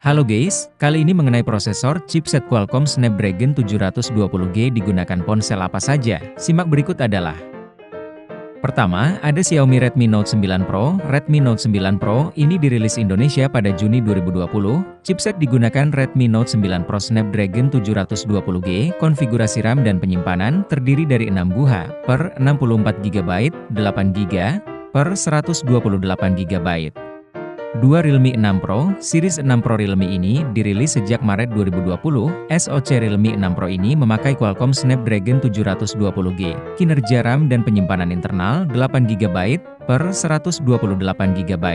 Halo guys, kali ini mengenai prosesor chipset Qualcomm Snapdragon 720G digunakan ponsel apa saja. Simak berikut adalah: pertama, ada Xiaomi Redmi Note 9 Pro. Redmi Note 9 Pro ini dirilis Indonesia pada Juni 2020. Chipset digunakan Redmi Note 9 Pro Snapdragon 720G. Konfigurasi RAM dan penyimpanan terdiri dari 6 GB per 64GB, 8GB per 128GB. 2 Realme 6 Pro. Series 6 Pro Realme ini dirilis sejak Maret 2020. SoC Realme 6 Pro ini memakai Qualcomm Snapdragon 720G. Kinerja RAM dan penyimpanan internal 8GB per 128GB.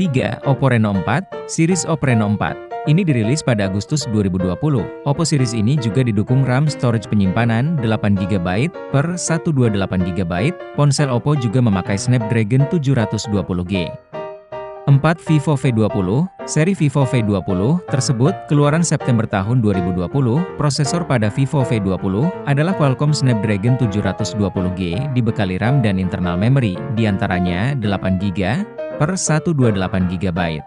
3. Oppo Reno 4. Series Oppo Reno 4 ini dirilis pada Agustus 2020. Oppo series ini juga didukung RAM storage penyimpanan 8GB per 128GB. Ponsel Oppo juga memakai Snapdragon 720G. 4. Vivo V20. Seri Vivo V20 tersebut keluaran September tahun 2020. Prosesor pada Vivo V20 adalah Qualcomm Snapdragon 720G, dibekali RAM dan internal memory, diantaranya 8GB per 128GB.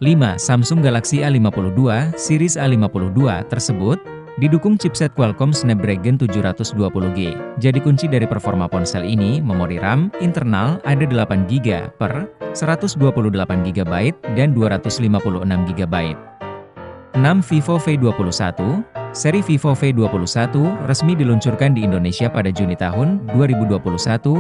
5. Samsung Galaxy A52. Series A52 tersebut didukung chipset Qualcomm Snapdragon 720G. Jadi kunci dari performa ponsel ini, memori RAM internal ada 8GB per 128GB dan 256GB. 6. Vivo V21. Seri Vivo V21 resmi diluncurkan di Indonesia pada Juni tahun 2021.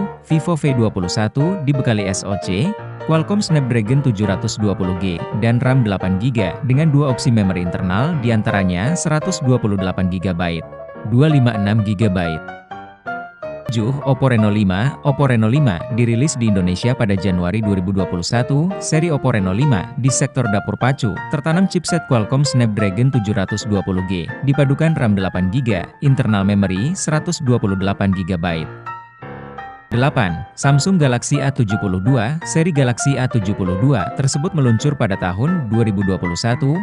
Vivo V21 dibekali SoC Qualcomm Snapdragon 720G dan RAM 8GB dengan dua opsi memori internal, diantaranya 128GB, 256GB. 7. Oppo Reno 5. Oppo Reno 5 dirilis di Indonesia pada Januari 2021. Seri Oppo Reno 5 di sektor dapur pacu tertanam chipset Qualcomm Snapdragon 720G, dipadukan RAM 8GB, internal memory 128GB. 8. Samsung Galaxy A72. Seri Galaxy A72 tersebut meluncur pada tahun 2021,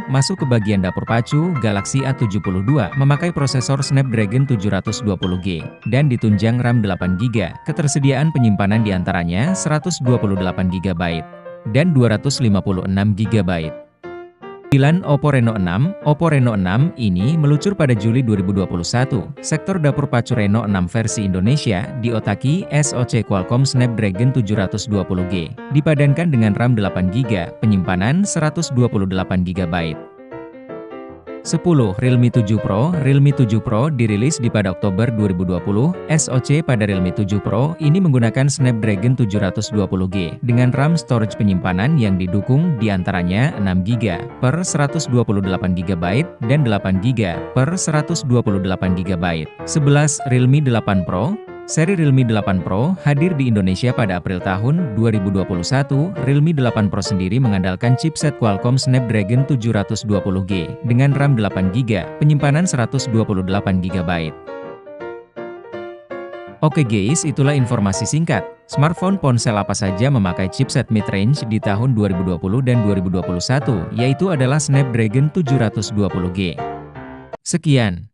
masuk ke bagian dapur pacu. Galaxy A72 memakai prosesor Snapdragon 720G dan ditunjang RAM 8GB. Ketersediaan penyimpanan diantaranya 128GB dan 256GB. 9. Oppo Reno 6. Oppo Reno 6 ini meluncur pada Juli 2021. Sektor dapur pacu Reno 6 versi Indonesia diotaki SoC Qualcomm Snapdragon 720G, dipadankan dengan RAM 8GB, penyimpanan 128GB. 10. Realme 7 Pro. Realme 7 Pro dirilis pada Oktober 2020. SoC pada Realme 7 Pro ini menggunakan Snapdragon 720G dengan RAM storage penyimpanan yang didukung diantaranya 6GB per 128GB dan 8GB per 128GB. 11. Realme 8 Pro. Seri Realme 8 Pro hadir di Indonesia pada April tahun 2021. Realme 8 Pro sendiri mengandalkan chipset Qualcomm Snapdragon 720G dengan RAM 8GB, penyimpanan 128GB. Oke guys, itulah informasi singkat. Smartphone ponsel apa saja memakai chipset mid-range di tahun 2020 dan 2021, yaitu adalah Snapdragon 720G. Sekian.